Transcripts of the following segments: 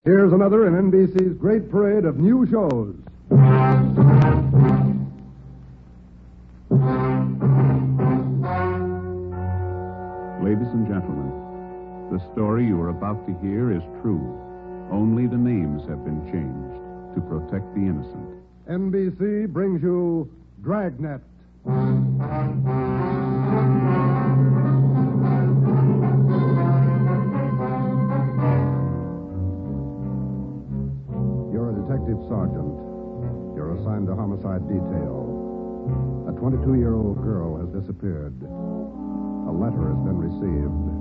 Here's another in NBC's great parade of new shows. Ladies and gentlemen, the story you are about to hear is true. Only the names have been changed to protect the innocent. NBC brings you Dragnet. You're a detective sergeant. You're assigned to homicide detail. A 22-year-old girl has disappeared. A letter has been received.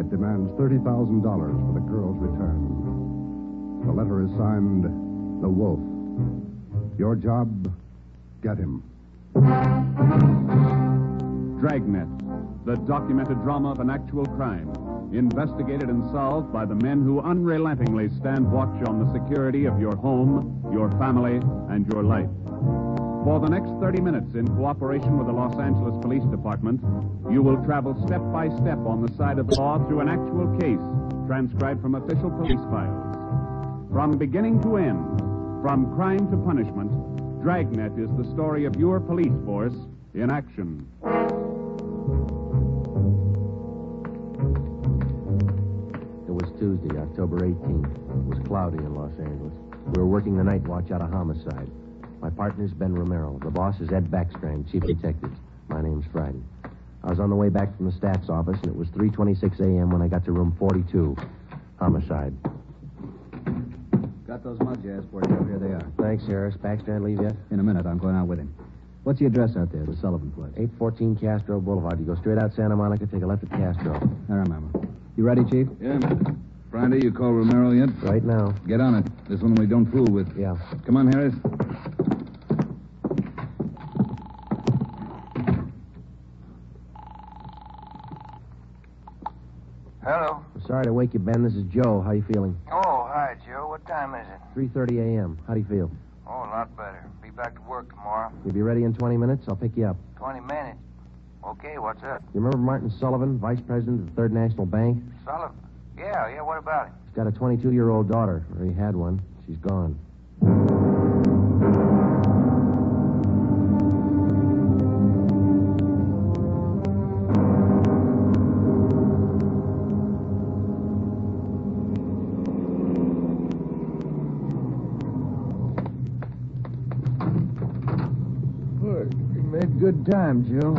It demands $30,000 for the girl's return. The letter is signed, The Wolf. Your job, get him. Dragnet, the documented drama of an actual crime, investigated and solved by the men who unrelentingly stand watch on the security of your home, your family, and your life. For the next 30 minutes, in cooperation with the Los Angeles Police Department, you will travel step by step on the side of the law through an actual case transcribed from official police files. From beginning to end, from crime to punishment, Dragnet is the story of your police force in action. It was Tuesday, October 18th. It was cloudy in Los Angeles. We were working the night watch out of homicide. My partner's Ben Romero. The boss is Ed Backstrand, chief detective. My name's Friday. I was on the way back from the stats office, and it was 3:26 a.m. when I got to room 42. Homicide. Got those mugs you asked for, Joe. Here they are. Thanks, Harris. Backstrand leave yet? In a minute, I'm going out with him. What's the address out there, the Sullivan place? 814 Castro Boulevard. You go straight out Santa Monica, take a left at Castro. I remember. You ready, Chief? Yeah. Friday, you call Romero yet? Right now. Get on it. This one we don't fool with. Yeah. Come on, Harris. Hello. Sorry to wake you, Ben. This is Joe. How you feeling? Oh, hi, Joe. What time is it? 3:30 a.m. How do you feel? Oh, a lot better. Be back to work tomorrow. You'll be ready in 20 minutes? I'll pick you up. 20 minutes. Okay, what's up? You remember Martin Sullivan, vice president of the Third National Bank? Sullivan? Yeah, what about him? He's got a 22-year-old daughter, or he had one. She's gone. Good time, Joe.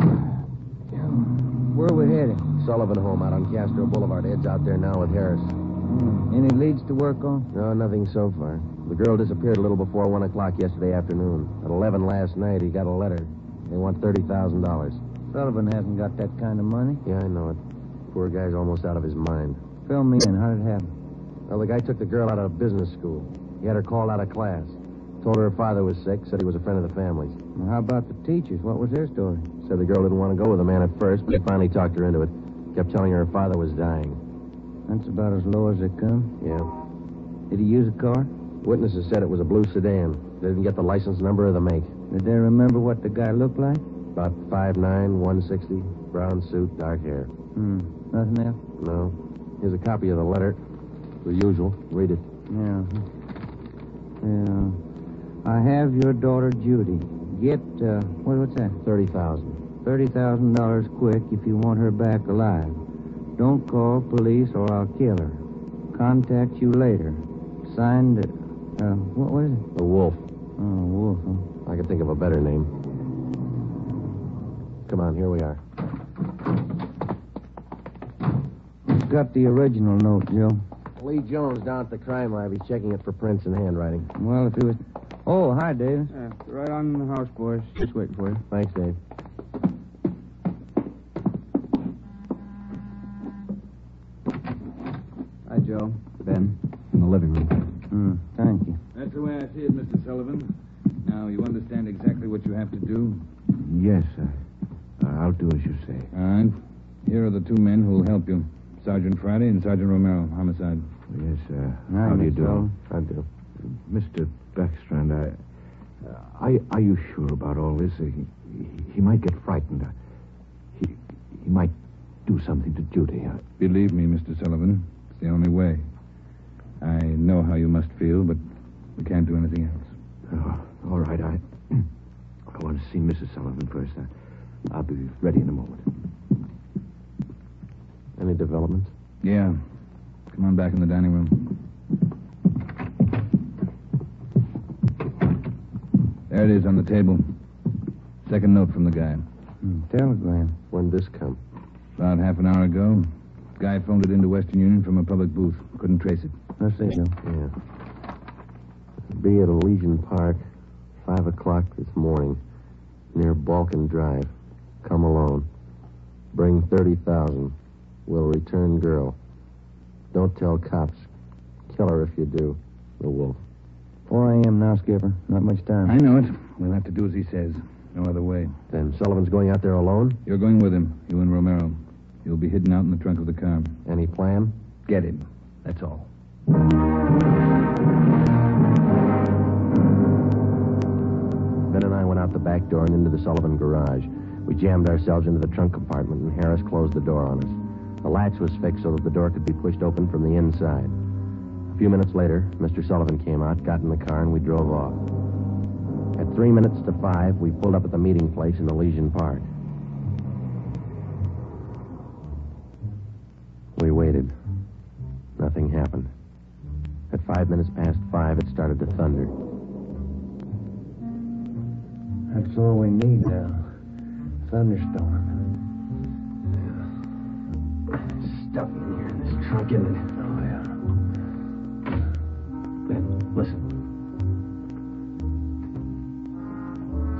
Where are we heading? Sullivan home out on Castro Boulevard. Ed's out there now with Harris. Any leads to work on? No, nothing so far. The girl disappeared a little before 1 o'clock yesterday afternoon. At 11 last night, he got a letter. They want $30,000. Sullivan hasn't got that kind of money. Yeah, I know it. Poor guy's almost out of his mind. Fill me in. How did it happen? Well, the guy took the girl out of business school. He had her called out of class. Told her father was sick, said he was a friend of the family's. Well, how about the teachers? What was their story? Said the girl didn't want to go with the man at first, but he finally talked her into it. Kept telling her father was dying. That's about as low as they come. Yeah. Did he use a car? Witnesses said it was a blue sedan. They didn't get the license number or the make. Did they remember what the guy looked like? About 5'9", 160, brown suit, dark hair. Nothing else? No. Here's a copy of the letter. The usual. Read it. Yeah. I have your daughter, Judy. Get, what's that? $30,000. $30,000 quick if you want her back alive. Don't call police or I'll kill her. Contact you later. Signed, what was it? The Wolf. Oh, Wolf, huh? I could think of a better name. Come on, here we are. Who's got the original note, Joe? Lee Jones down at the crime lab. He's checking it for prints and handwriting. Well, if he was... Oh, hi, Davis. Right on the house, boys. Just waiting for you. Thanks, Dave. Hi, Joe. Ben. In the living room. Thank you. That's the way I see it, Mr. Sullivan. Now, you understand exactly what you have to do? Yes, I'll do as you say. All right. Here are the two men who'll help you. Sergeant Friday and Sergeant Romero, homicide. Yes, Hi, how do you Mr. do? Sullivan. I do. Mr. Backstrand, are you sure about all this? He might get frightened. He might do something to Judy. Believe me, Mr. Sullivan, it's the only way. I know how you must feel, but we can't do anything else. Oh, all right, I want to see Mrs. Sullivan first. I'll be ready in a moment. Any developments? Yeah. Come on back in the dining room. There it is on the table. Second note from the guy. Telegram. When'd this come? About half an hour ago. Guy phoned it into Western Union from a public booth. Couldn't trace it. Let's see, Joe. Yeah. Be at Elysian Park, 5 o'clock this morning, near Balkan Drive. Come alone. Bring 30,000. Will return girl. Don't tell cops. Kill her if you do. The wolf. 4 a.m. now, Skipper. Not much time. I know it. We'll have to do as he says. No other way. Then Sullivan's going out there alone? You're going with him, you and Romero. You'll be hidden out in the trunk of the car. Any plan? Get him. That's all. Ben and I went out the back door and into the Sullivan garage. We jammed ourselves into the trunk compartment, and Harris closed the door on us. The latch was fixed so that the door could be pushed open from the inside. A few minutes later, Mr. Sullivan came out, got in the car, and we drove off. At 3 minutes to 5, we pulled up at the meeting place in Elysian Park. We waited. Nothing happened. At 5 minutes past 5, it started to thunder. That's all we need now. Thunderstorm. Stuff in here in this trunk, isn't it? Oh, yeah. Ben, listen.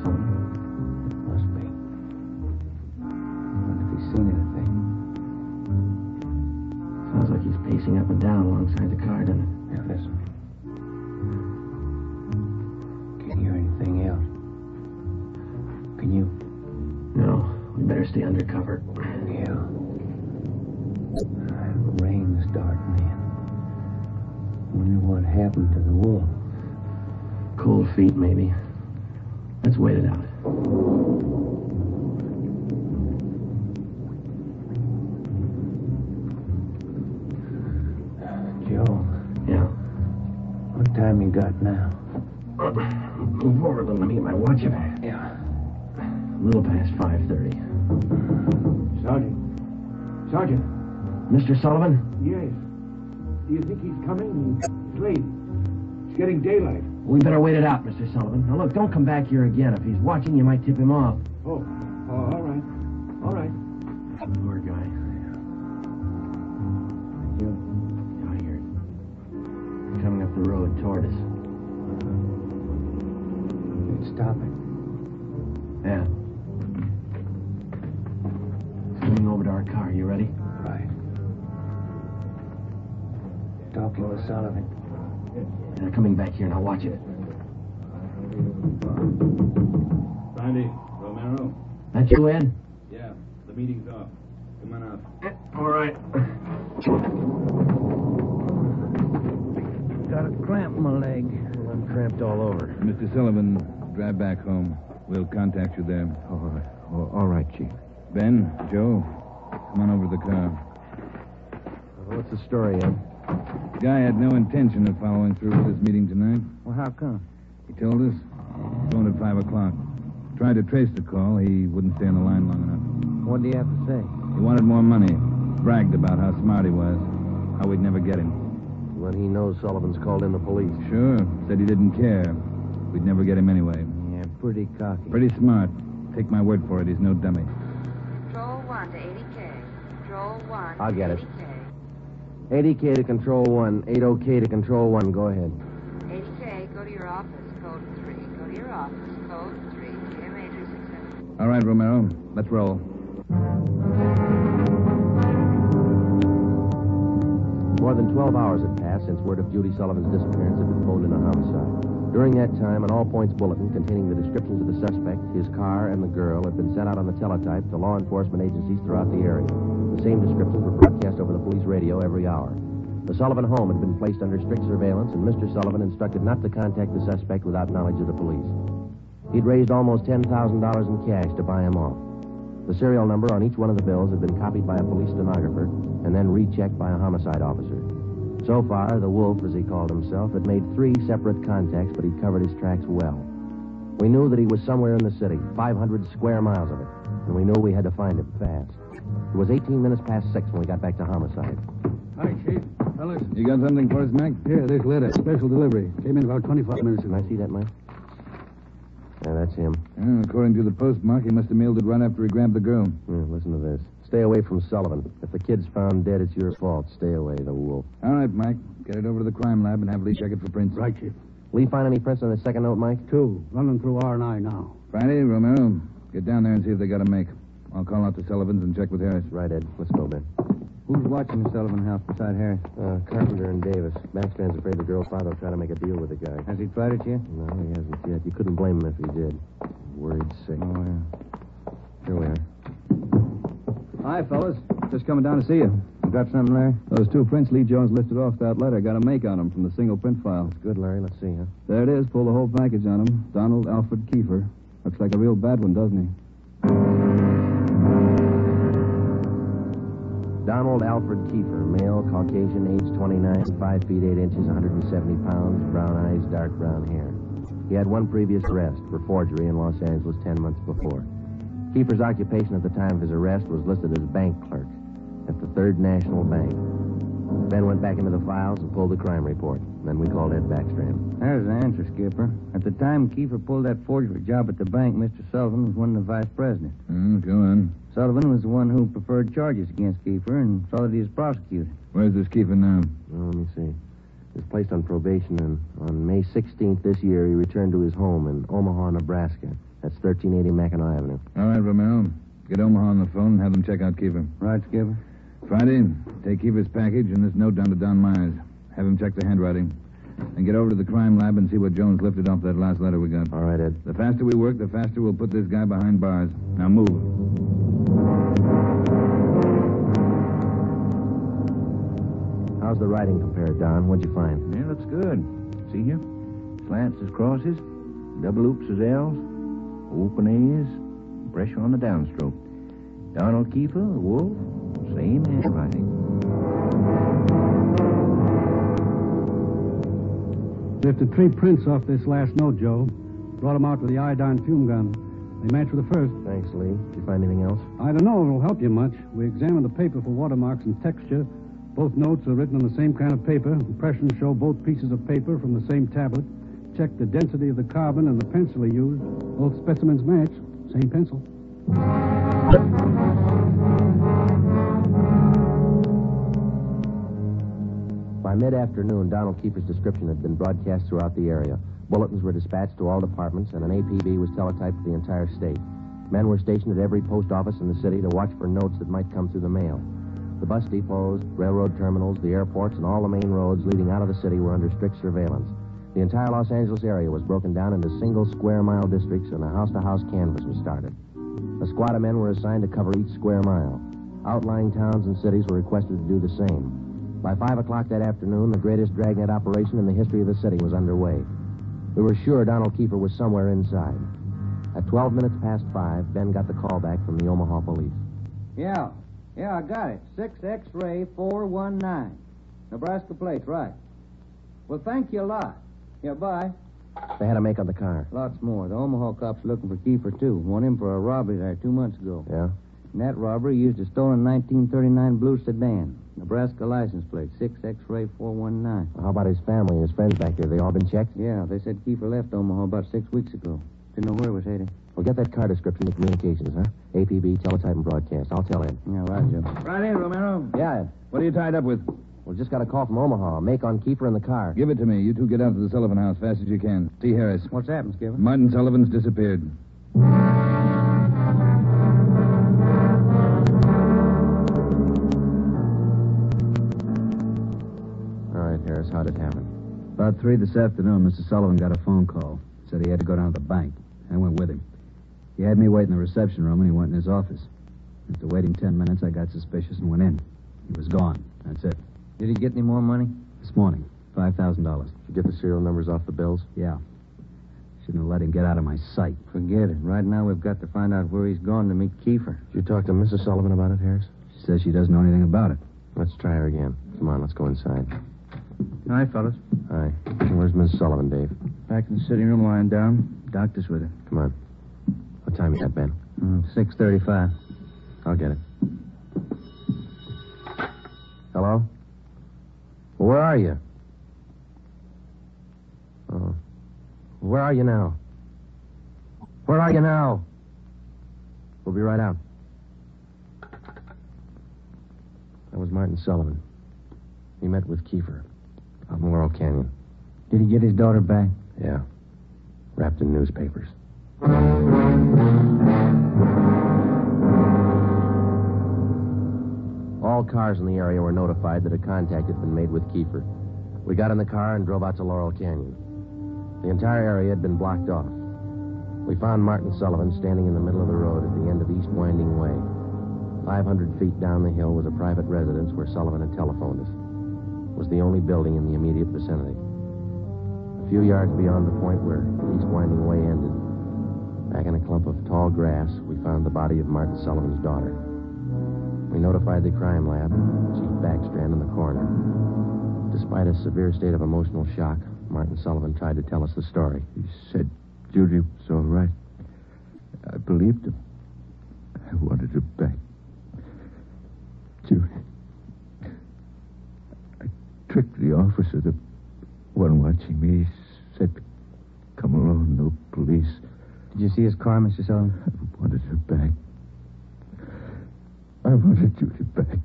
Sullivan. Must be. Wonder if he's seen anything. Sounds like he's pacing up and down alongside the car, doesn't it? Yeah, listen. Can you hear anything else? Can you? No, we better stay under cover. Yeah. Rain's starting in. Wonder what happened to the wolf. Cold feet, maybe. Let's wait it out. Joe. Yeah. What time you got now? Move over a little. Let me get my watch in there. Yeah. A little past 5:30. Sergeant. Sergeant. Mr. Sullivan? Yes. Do you think he's coming? It's late. It's getting daylight. We better wait it out, Mr. Sullivan. Now, look, don't come back here again. If he's watching, you might tip him off. Oh, all right. All right. Poor guy. You? Yeah, I hear it. Coming up the road toward us. Stop it. Yeah. Swinging over to our car. You ready? Right. Talking with Sullivan. They're coming back here. Now watch it. Brandy, Romero? That you, Ed? Yeah, the meeting's off. Come on out. All right. Got a cramp in my leg. I'm cramped all over. Mr. Sullivan, drive back home. We'll contact you there. All right, Chief. Ben, Joe, come on over to the car. What's the story, Ed? The guy had no intention of following through with his meeting tonight. Well, how come? He told us. Phoned at 5 o'clock. Tried to trace the call. He wouldn't stay on the line long enough. What do you have to say? He wanted more money. Bragged about how smart he was. How we'd never get him. When he knows Sullivan's called in the police. Sure. Said he didn't care. We'd never get him anyway. Yeah, pretty cocky. Pretty smart. Take my word for it. He's no dummy. Control 1 to 80K. Control 1 I'll to get it. 80K. 80K to Control 1. 80K to Control 1. Go ahead. 80K, go to your office. Code 3. Go to your office. Code 3. GMA 367. All right, Romero. Let's roll. More than 12 hours had passed since word of Judy Sullivan's disappearance had been phoned in a homicide. During that time, an all-points bulletin containing the descriptions of the suspect, his car, and the girl had been sent out on the teletype to law enforcement agencies throughout the area. The same descriptions were broadcast over the police radio every hour. The Sullivan home had been placed under strict surveillance, and Mr. Sullivan instructed not to contact the suspect without knowledge of the police. He'd raised almost $10,000 in cash to buy him off. The serial number on each one of the bills had been copied by a police stenographer and then rechecked by a homicide officer. So far, the Wolf, as he called himself, had made 3 separate contacts, but he covered his tracks well. We knew that he was somewhere in the city, 500 square miles of it, and we knew we had to find him fast. It was 18 minutes past 6 when we got back to homicide. Hi, Chief. Fellas, you got something for us, Mac? Here, this letter. Special delivery. Came in about 25 minutes Can ago. I see that, Mike? Yeah, that's him. According to the postmark, he must have mailed it right after he grabbed the girl. Listen to this. Stay away from Sullivan. If the kid's found dead, it's your fault. Stay away, the Wolf. All right, Mike. Get it over to the crime lab and have Lee check it for prints. Right, Chief. Lee find any prints on the second note, Mike? 2. Running through R&I now. Friday, Romero, get down there and see if they got a make. I'll call out to Sullivan's and check with Harris. Right, Ed. Let's go, Ben. Who's watching the Sullivan house beside Harry? Carpenter and Davis. Backstrand's afraid the girl's father will try to make a deal with the guy. Has he tried it yet? No, he hasn't yet. You couldn't blame him if he did. Worried sick. Oh, yeah. Here we are. Hi, fellas. Just coming down to see you. You got something, Larry? Those 2 prints Lee Jones lifted off that letter got a make on them from the single print file. Good, Larry. Let's see, huh? There it is. Pull the whole package on him. Donald Alfred Kiefer. Looks like a real bad one, doesn't he? Donald Alfred Kiefer, male, Caucasian, age 29, 5 feet 8 inches, 170 pounds, brown eyes, dark brown hair. He had 1 previous arrest for forgery in Los Angeles 10 months before. Kiefer's occupation at the time of his arrest was listed as bank clerk at the Third National Bank. Ben went back into the files and pulled the crime report. Then we called Ed Backstrand. There's the answer, Skipper. At the time Kiefer pulled that forgery job at the bank, Mr. Sullivan was one of the vice presidents. Go on. Sullivan was the one who preferred charges against Kiefer and saw that he was prosecuted. Where's this Kiefer now? Let me see. He was placed on probation, and on May 16th this year, he returned to his home in Omaha, Nebraska. That's 1380 Mackinac Avenue. All right, Romero. Get Omaha on the phone and have them check out Kiefer. Right, Skipper? Friday, take Kiefer's package and this note down to Don Myers. Have him check the handwriting. And get over to the crime lab and see what Jones lifted off that last letter we got. All right, Ed. The faster we work, the faster we'll put this guy behind bars. Now move. How's the writing compared, Don? What'd you find? Yeah, looks good. See here? Slants as crosses, double oops as L's, open A's, pressure on the downstroke. Donald Kiefer, the Wolf, same handwriting. Lifted 3 prints off this last note, Joe. Brought them out with the iodine fume gun. They match with the first. Thanks, Lee. Did you find anything else? I don't know if it'll help you much. We examined the paper for watermarks and texture. Both notes are written on the same kind of paper. Impressions show both pieces of paper from the same tablet. Checked the density of the carbon and the pencil he used. Both specimens match. Same pencil. By mid-afternoon, Donald Kiefer's description had been broadcast throughout the area. Bulletins were dispatched to all departments, and an APB was teletyped to the entire state. Men were stationed at every post office in the city to watch for notes that might come through the mail. The bus depots, railroad terminals, the airports, and all the main roads leading out of the city were under strict surveillance. The entire Los Angeles area was broken down into single square-mile districts, and a house-to-house canvass was started. A squad of men were assigned to cover each square mile. Outlying towns and cities were requested to do the same. By 5 o'clock that afternoon, the greatest dragnet operation in the history of the city was underway. We were sure Donald Kiefer was somewhere inside. At 12 minutes past 5, Ben got the call back from the Omaha police. Yeah, I got it. 6 X-ray 419. Nebraska plates, right. Well, thank you a lot. Yeah, bye. They had a make on the car. Lots more. The Omaha cops are looking for Kiefer, too. Want him for a robbery there 2 months ago. Yeah? In that robbery, he used a stolen 1939 blue sedan. Nebraska license plate, 6 X-ray 419. How about his family and his friends back there? They all been checked? Yeah, they said Kiefer left Omaha about 6 weeks ago. Didn't know where he was heading. Well, get that car description to communications, huh? APB, teletype, and broadcast. I'll tell Ed. Yeah, right, Joe. Right in, Romero. Yeah, Ed. What are you tied up with? Well, just got a call from Omaha. A make on Kiefer in the car. Give it to me. You two get out to the Sullivan house fast as you can. See Harris. What's happened, Skipper? Martin Sullivan's disappeared. Harris, how'd it happen? About 3 this afternoon, Mr. Sullivan got a phone call. Said he had to go down to the bank. I went with him. He had me wait in the reception room, and he went in his office. After waiting 10 minutes, I got suspicious and went in. He was gone. That's it. Did he get any more money? This morning, $5,000. Did you get the serial numbers off the bills? Yeah. Shouldn't have let him get out of my sight. Forget it. Right now, we've got to find out where he's gone to meet Kiefer. Did you talk to Mrs. Sullivan about it, Harris? She says she doesn't know anything about it. Let's try her again. Come on, let's go inside. Hi, fellas. Hi. Where's Miss Sullivan, Dave? Back in the sitting room lying down. Doctor's with her. Come on. What time you got, Ben? 6:35. I'll get it. Hello? Well, where are you? Oh. Where are you now? Where are you now? We'll be right out. That was Martin Sullivan. He met with Kiefer out in Laurel Canyon. Did he get his daughter back? Yeah. Wrapped in newspapers. All cars in the area were notified that a contact had been made with Kiefer. We got in the car and drove out to Laurel Canyon. The entire area had been blocked off. We found Martin Sullivan standing in the middle of the road at the end of East Winding Way. 500 feet down the hill was a private residence where Sullivan had telephoned us. It was the only building in the immediate vicinity. A few yards beyond the point where the East Winding Way ended, back in a clump of tall grass, we found the body of Martin Sullivan's daughter. We notified the crime lab, Chief Backstrand in the coroner. Despite a severe state of emotional shock, Martin Sullivan tried to tell us the story. He said Judy was all right. I believed him. I wanted her back. Judy. I tricked the officer, the one watching me. He said, come along, no police. Did you see his car, Mr. Sullivan? I wanted her back. I wanted Judy back.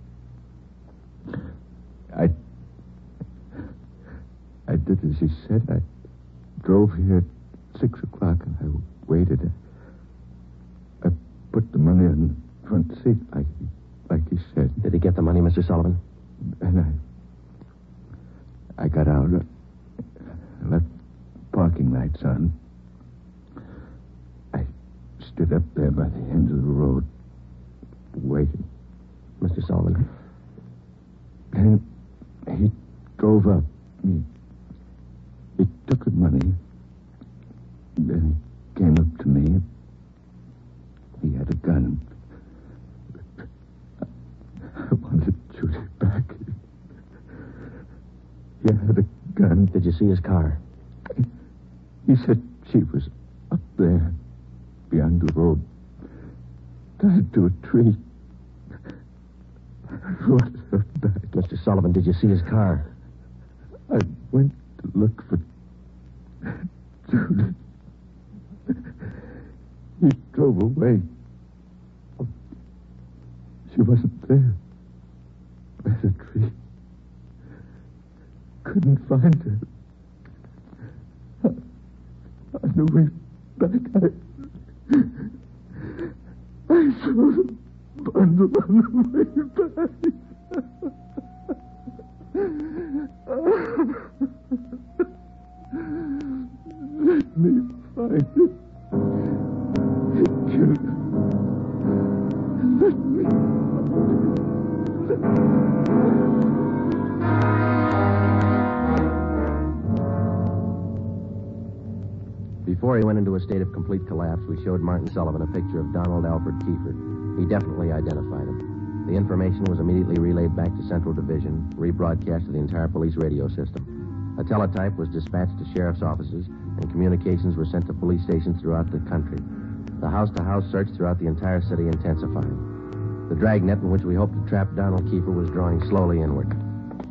I did as he said. I drove here at 6 o'clock and I waited. I put the money in the front seat like he said. Did he get the money, Mr. Sullivan? And I got out. I left parking lights on. I stood up there by the end of the road, waiting. Mr. Sullivan? Then he drove up. He took the money. Then he came up to me. He had a gun. I wanted Judy back. He had a gun. Did you see his car? He said she was up there, beyond the road, tied to a tree. I wanted her back. Mr. Sullivan, did you see his car? I went to look for Judy. He drove away. She wasn't there. By the tree. Couldn't find her. On the way back, I saw the bundle on the way back. Let me find it. Judy. Let me find it. Before he went into a state of complete collapse, we showed Martin Sullivan a picture of Donald Alfred Kiefer. He definitely identified him. The information was immediately relayed back to Central Division, rebroadcast to the entire police radio system. A teletype was dispatched to sheriff's offices, and communications were sent to police stations throughout the country. The house-to-house search throughout the entire city intensified. The dragnet in which we hoped to trap Donald Kiefer was drawing slowly inward.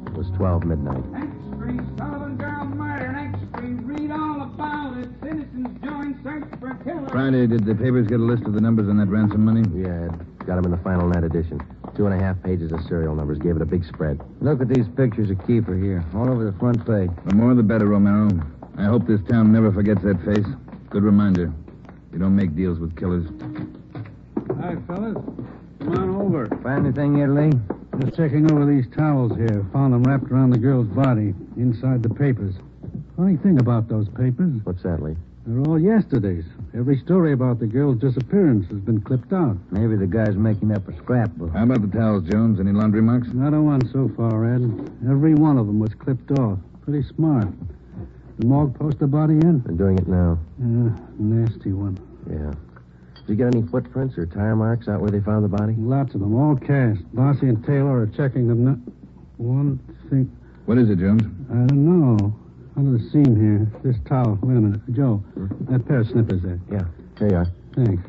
It was 12 midnight. Street, Sullivan girl murder, next street, read all about it. Citizens join search for killer. Friday, did the papers get a list of the numbers on that ransom money? Yeah, got them in the final net edition. 2.5 pages of serial numbers. Gave it a big spread. Look at these pictures of Kiefer here, all over the front page. The more the better, Romero. I hope this town never forgets that face. Good reminder. You don't make deals with killers. Hi, fellas. Come on over. Find anything yet, Lee? Just checking over these towels here. Found them wrapped around the girl's body, inside the papers. Funny thing about those papers, What's that, Lee? they're all yesterday's. Every story about the girl's disappearance has been clipped out. Maybe the guy's making up a scrapbook. How about the towels, Jones? Any laundry marks? Not a one so far, Ed. Every one of them was clipped off. Pretty smart. The morgue post the body in? Been doing it now. Nasty one. Yeah. Did you get any footprints or tire marks out where they found the body? Lots of them, all cast. Bossy and Taylor are checking them now. One thing. What is it, Jones? I don't know. Under the seam here. This towel. Wait a minute. Joe, that pair of snippers there. Yeah, here you are. Thanks.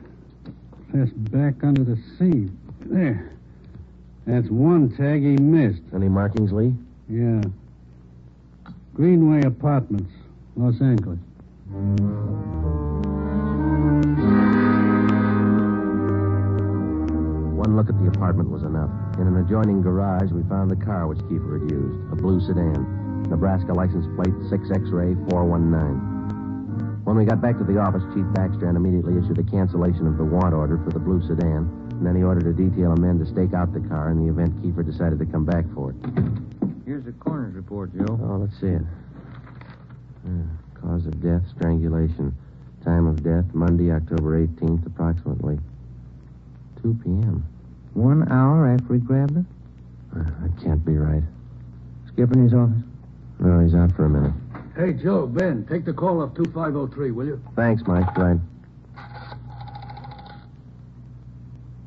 That's back under the seam. There. That's one tag he missed. Any markings, Lee? Yeah. Greenway Apartments, Los Angeles. One look at the apartment was enough. In an adjoining garage, we found the car which Kiefer had used, a blue sedan. Nebraska license plate 6X-ray 419. When we got back to the office, Chief Backstrand immediately issued a cancellation of the want order for the blue sedan, and then he ordered a detail of men to stake out the car in the event Kiefer decided to come back for it. Here's the coroner's report, Joe. Oh, let's see it. Cause of death, strangulation. Time of death, Monday, October 18th, approximately 2 p.m. 1 hour after he grabbed her? That can't be right. Skipper in his office? No, he's out for a minute. Hey, Joe, Ben, take the call off 2503, will you? Thanks, Mike. Right.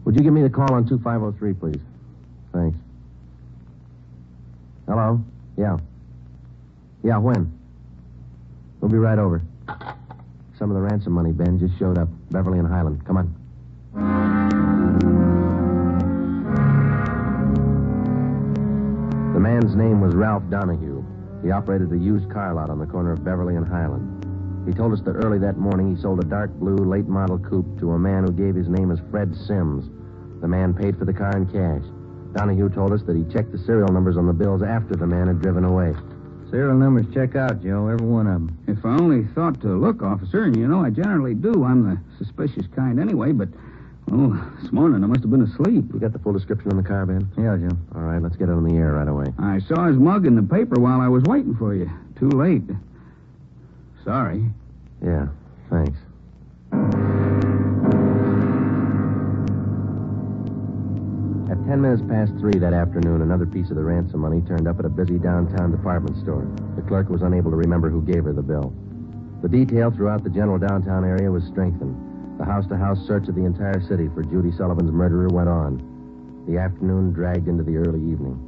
Would you give me the call on 2503, please? Thanks. Hello? Yeah. Yeah, when? We'll be right over. Some of the ransom money, Ben, just showed up. Beverly and Highland. Come on. The man's name was Ralph Donahue. He operated a used car lot on the corner of Beverly and Highland. He told us that early that morning he sold a dark blue late model coupe to a man who gave his name as Fred Sims. The man paid for the car in cash. Donahue told us that he checked the serial numbers on the bills after the man had driven away. Serial numbers check out, Joe, every one of them. If I only thought to look, officer, and you know I generally do. I'm the suspicious kind anyway, but, this morning I must have been asleep. You got the full description on the car, Ben? Yeah, Joe. All right, let's get it on the air right away. I saw his mug in the paper while I was waiting for you. Too late. Sorry. Yeah, thanks. At 10 minutes past 3 that afternoon, another piece of the ransom money turned up at a busy downtown department store. The clerk was unable to remember who gave her the bill. The detail throughout the general downtown area was strengthened. The house-to-house search of the entire city for Judy Sullivan's murderer went on. The afternoon dragged into the early evening.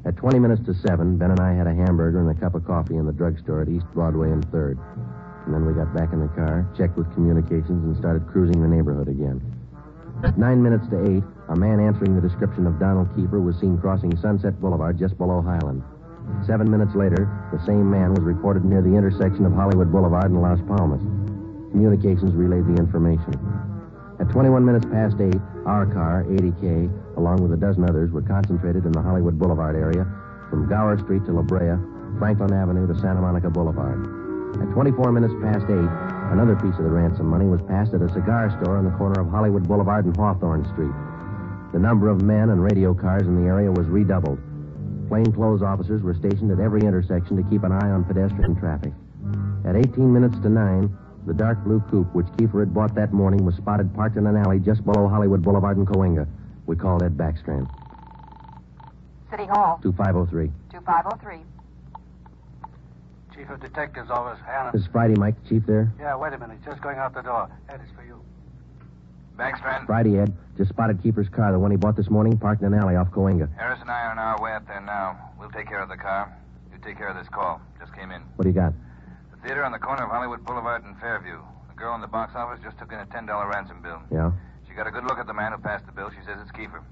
At 20 minutes to 7, Ben and I had a hamburger and a cup of coffee in the drugstore at East Broadway and 3rd. And then we got back in the car, checked with communications, and started cruising the neighborhood again. At 9 minutes to 8, a man answering the description of Donald Kiefer was seen crossing Sunset Boulevard just below Highland. 7 minutes later, the same man was reported near the intersection of Hollywood Boulevard and Las Palmas. Communications relayed the information. At 21 minutes past 8, our car, 80K, along with a dozen others, were concentrated in the Hollywood Boulevard area from Gower Street to La Brea, Franklin Avenue to Santa Monica Boulevard. At 24 minutes past 8, another piece of the ransom money was passed at a cigar store on the corner of Hollywood Boulevard and Hawthorne Street. The number of men and radio cars in the area was redoubled. Plainclothes officers were stationed at every intersection to keep an eye on pedestrian traffic. At 18 minutes to 9, the dark blue coupe which Kiefer had bought that morning was spotted parked in an alley just below Hollywood Boulevard and Cahuenga. We called Ed Backstrand. City Hall. 2503. 2503. Chief of Detectives Office, Hannah. This is Friday, Mike. The chief there? Yeah, wait a minute. Just going out the door. Ed, it's for you. Backstrand? Friday, Ed. Just spotted Kiefer's car, the one he bought this morning, parked in an alley off Cahuenga. Harris and I are on our way up there now. We'll take care of the car. You take care of this call. Just came in. What do you got? The theater on the corner of Hollywood Boulevard and Fairview. The girl in the box office just took in a $10 ransom bill. Yeah? She got a good look at the man who passed the bill. She says it's Kiefer.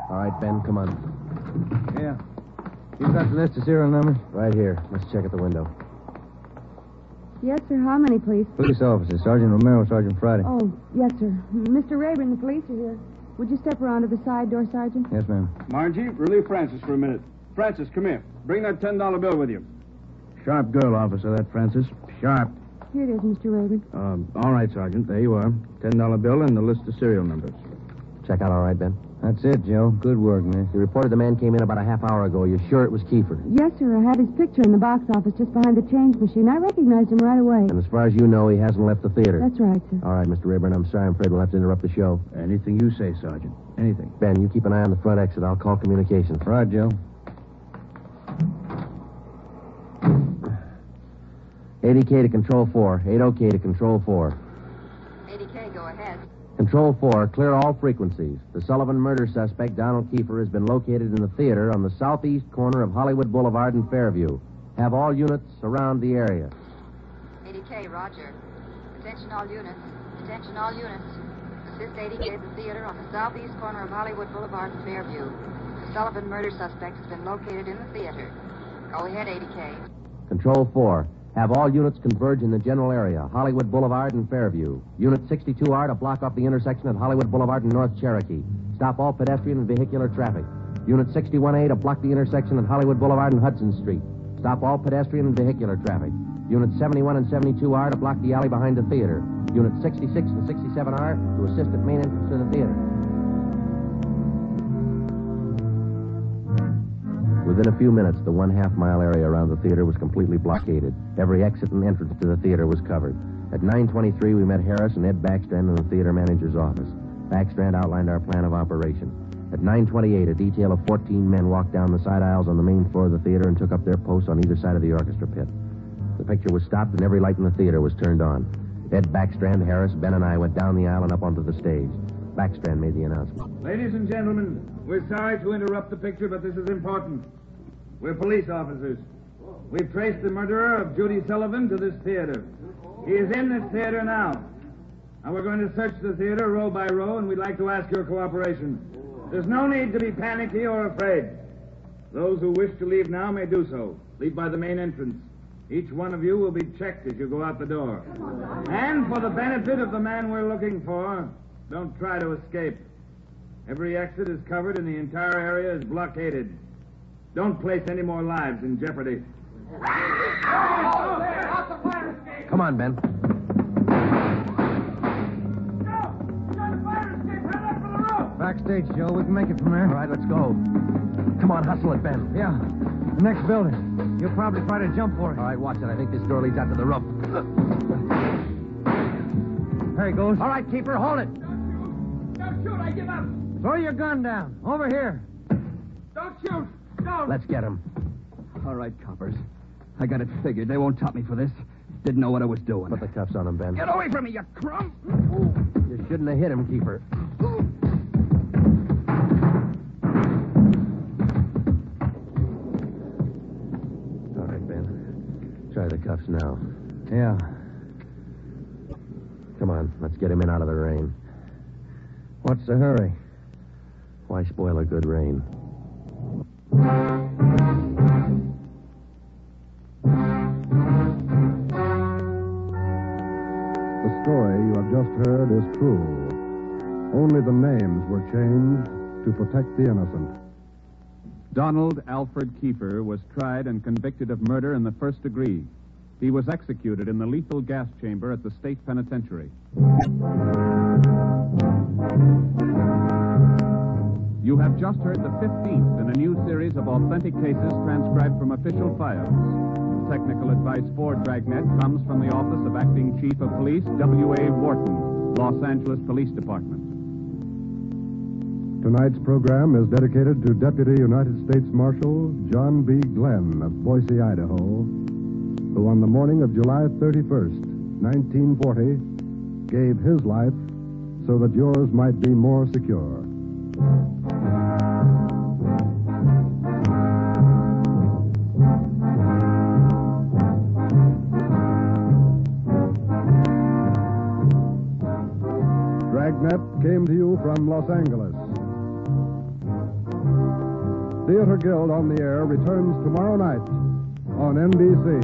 All right, Ben, come on. Yeah. You got the list of serial numbers? Right here. Let's check at the window. Yes, sir. How many, please? Police officers. Sergeant Romero, Sergeant Friday. Oh, yes, sir. Mr. Rayburn, the police are here. Would you step around to the side door, Sergeant? Yes, ma'am. Margie, relieve Francis for a minute. Francis, come here. Bring that $10 bill with you. Sharp girl, officer, that Francis. Sharp. Here it is, Mr. Rayburn. All right, Sergeant. There you are. $10 bill and the list of serial numbers. Check out all right, Ben? That's it, Joe. Good work, man. You reported the man came in about a half hour ago. You're sure it was Kiefer? Yes, sir. I had his picture in the box office just behind the change machine. I recognized him right away. And as far as you know, he hasn't left the theater. That's right, sir. All right, Mr. Rayburn, I'm sorry. I'm afraid we'll have to interrupt the show. Anything you say, Sergeant. Anything. Ben, you keep an eye on the front exit. I'll call communications. Right, Joe. 80K to Control 4. 80K to Control 4. 80K, go ahead. Control 4, clear all frequencies. The Sullivan murder suspect, Donald Kiefer, has been located in the theater on the southeast corner of Hollywood Boulevard and Fairview. Have all units around the area. 80K, roger. Attention all units. Attention all units. Assist 80K at the theater on the southeast corner of Hollywood Boulevard and Fairview. The Sullivan murder suspect has been located in the theater. Go ahead, 80K. Control 4, have all units converge in the general area, Hollywood Boulevard and Fairview. Unit 62R to block off the intersection at Hollywood Boulevard and North Cherokee. Stop all pedestrian and vehicular traffic. Unit 61A to block the intersection at Hollywood Boulevard and Hudson Street. Stop all pedestrian and vehicular traffic. Unit 71 and 72R to block the alley behind the theater. Unit 66 and 67R to assist at main entrance to the theater. Within a few minutes, the 1/2 mile area around the theater was completely blockaded. Every exit and entrance to the theater was covered. At 9:23, we met Harris and Ed Backstrand in the theater manager's office. Backstrand outlined our plan of operation. At 9:28, a detail of 14 men walked down the side aisles on the main floor of the theater and took up their posts on either side of the orchestra pit. The picture was stopped and every light in the theater was turned on. Ed Backstrand, Harris, Ben, and I went down the aisle and up onto the stage. Backstrand made the announcement. Ladies and gentlemen, we're sorry to interrupt the picture, but this is important. We're police officers. We've traced the murderer of Judy Sullivan to this theater. He is in this theater now. Now we're going to search the theater row by row, and we'd like to ask your cooperation. There's no need to be panicky or afraid. Those who wish to leave now may do so. Leave by the main entrance. Each one of you will be checked as you go out the door. And for the benefit of the man we're looking for, don't try to escape. Every exit is covered and the entire area is blockaded. Don't place any more lives in jeopardy. Come on, Ben. Backstage, Joe. We can make it from there. All right, let's go. Come on, hustle it, Ben. Yeah. The next building. You'll probably try to jump for it. All right, watch it. I think this door leads out to the roof. There he goes. All right, keeper, hold it. Don't shoot, I give up. Throw your gun down. Over here. Don't shoot. Don't. Let's get him. All right, coppers. I got it figured. They won't top me for this. Didn't know what I was doing. Put the cuffs on him, Ben. Get away from me, you crumb! You shouldn't have hit him, keeper. All right, Ben. Try the cuffs now. Yeah. Come on, let's get him in out of the rain. What's the hurry? Why spoil a good rain? The story you have just heard is true. Only the names were changed to protect the innocent. Donald Alfred Kiefer was tried and convicted of murder in the first degree. He was executed in the lethal gas chamber at the state penitentiary. You have just heard the 15th in a new series of authentic cases transcribed from official files. Technical advice for Dragnet comes from the Office of Acting Chief of Police, W.A. Wharton, Los Angeles Police Department. Tonight's program is dedicated to Deputy United States Marshal John B. Glenn of Boise, Idaho, who on the morning of July 31st, 1940, gave his life so that yours might be more secure. Dragnet came to you from Los Angeles. Theater Guild on the Air returns tomorrow night on NBC.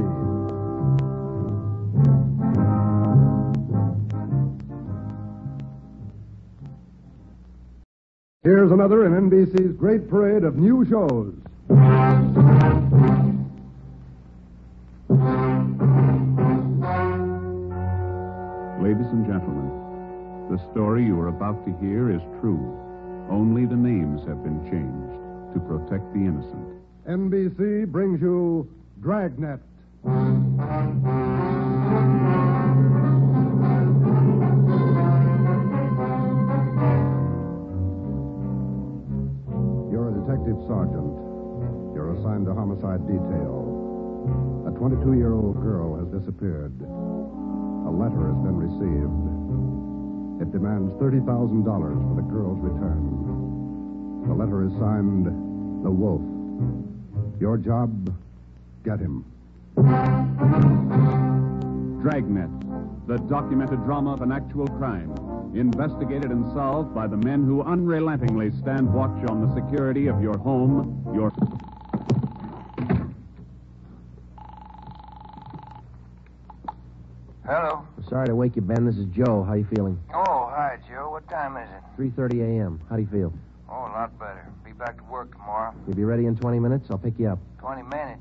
Here's another in NBC's great parade of new shows. Ladies and gentlemen, the story you are about to hear is true. Only the names have been changed to protect the innocent. NBC brings you Dragnet. You're a detective sergeant. You're assigned to homicide detail. A 22-year-old girl has disappeared. A letter has been received. It demands $30,000 for the girl's return. The letter is signed, The Wolf. Your job, get him. Dragnet, the documented drama of an actual crime, investigated and solved by the men who unrelentingly stand watch on the security of your home, your... Hello. Sorry to wake you, Ben. This is Joe. How you feeling? Oh, hi, Joe. What time is it? 3:30 a.m. How do you feel? Oh, a lot better. Be back to work tomorrow. You'll be ready in 20 minutes? I'll pick you up. 20 minutes.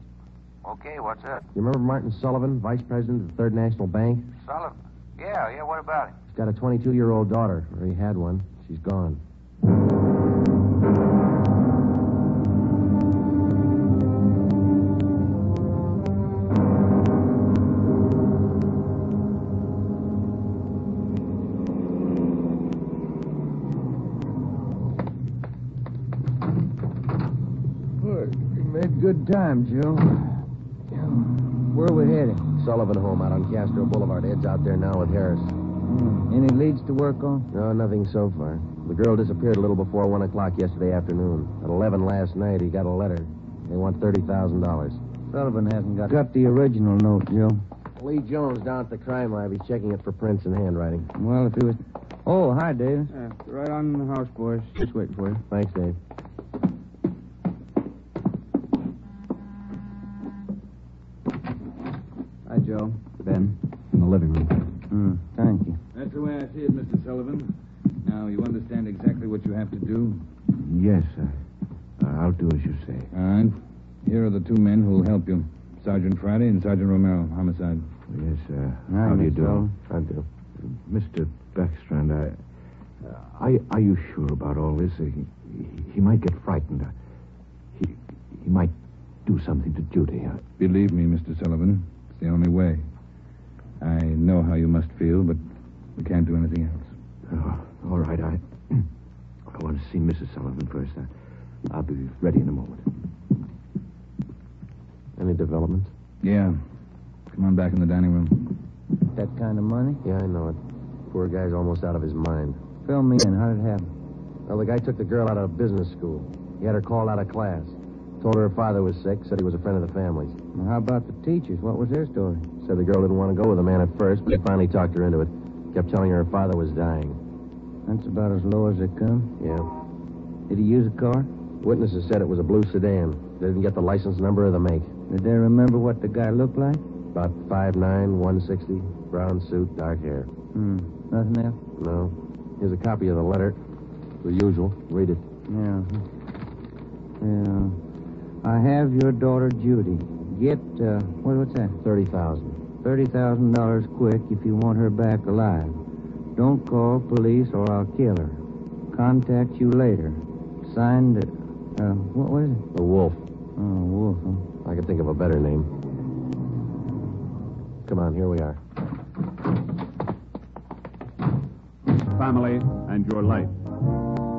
Okay, what's up? You remember Martin Sullivan, vice president of the Third National Bank? Sullivan? Yeah, what about him? He's got a 22-year-old daughter, or he had one. She's gone. Good time, Joe. Where are we heading? Sullivan home out on Castro Boulevard. Ed's out there now with Harris. Any leads to work on? No, nothing so far. The girl disappeared a little before 1 o'clock yesterday afternoon. At 11 last night, he got a letter. They want $30,000. Sullivan hasn't got the original note, Joe. Lee Jones down at the crime lab. He's checking it for prints and handwriting. Well, if he was... Oh, hi, Dave. Right on the house, boys. Just waiting for you. Thanks, Dave. Hi, Joe. Ben. In the living room. Thank you. That's the way I see it, Mr. Sullivan. Now, you understand exactly what you have to do? Yes, sir. I'll do as you say. All right. Here are the two men who will help you. Sergeant Friday and Sergeant Romero, homicide. Yes, sir. Hi, How do you Mr. do? Sullivan. I do. Mr. Beckstrand, are you sure about all this? He might get frightened. He might do something to Judy. Believe me, Mr. Sullivan, it's the only way. I know how you must feel, but we can't do anything else. Oh, all right. I want to see Mrs. Sullivan first. I'll be ready in a moment. Any developments? Yeah. Come on back in the dining room. That kind of money? Yeah, I know it. Poor guy's almost out of his mind. Fill me in. How did it happen? Well, the guy took the girl out of business school. He had her called out of class. Told her father was sick, said he was a friend of the family's. Well, how about the teachers? What was their story? Said the girl didn't want to go with the man at first, but he finally talked her into it. Kept telling her father was dying. That's about as low as they come. Yeah. Did he use a car? Witnesses said it was a blue sedan. They didn't get the license number or the make. Did they remember what the guy looked like? About 5'9", 160, brown suit, dark hair. Nothing else? No. Here's a copy of the letter. The usual. Read it. Yeah. I have your daughter, Judy. Get, what's that? $30,000. $30,000 quick if you want her back alive. Don't call police or I'll kill her. Contact you later. Signed, what is it? The Wolf. Oh, Wolf, huh? I could think of a better name. Come on, here we are. Family and your life.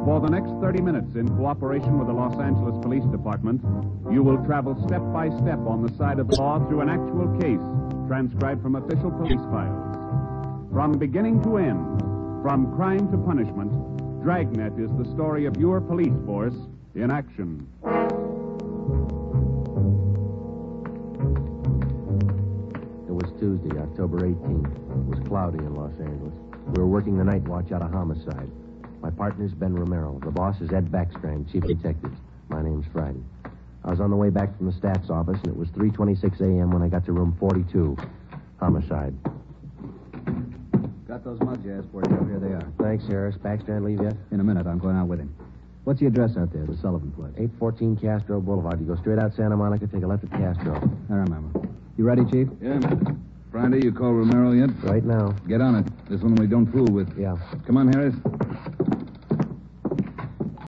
For the next 30 minutes, in cooperation with the Los Angeles Police Department, you will travel step by step on the side of law through an actual case transcribed from official police files. From beginning to end, from crime to punishment, Dragnet is the story of your police force in action. It was Tuesday, October 18th. It was cloudy in Los Angeles. We were working the night watch out of homicide. My partner's Ben Romero. The boss is Ed Backstrand, chief detective. My name's Friday. I was on the way back from the stats office, and it was 3:26 a.m. when I got to room 42. Homicide. Got those mugs you asked for, Joe. Here they are. Thanks, Harris. Backstrand leave yet? In a minute, I'm going out with him. What's the address out there, the Sullivan place? 814 Castro Boulevard. You go straight out Santa Monica, take a left at Castro. I remember. You ready, Chief? Yeah. Friday, you call Romero yet? Right now. Get on it. This one we don't fool with. Yeah. Come on, Harris.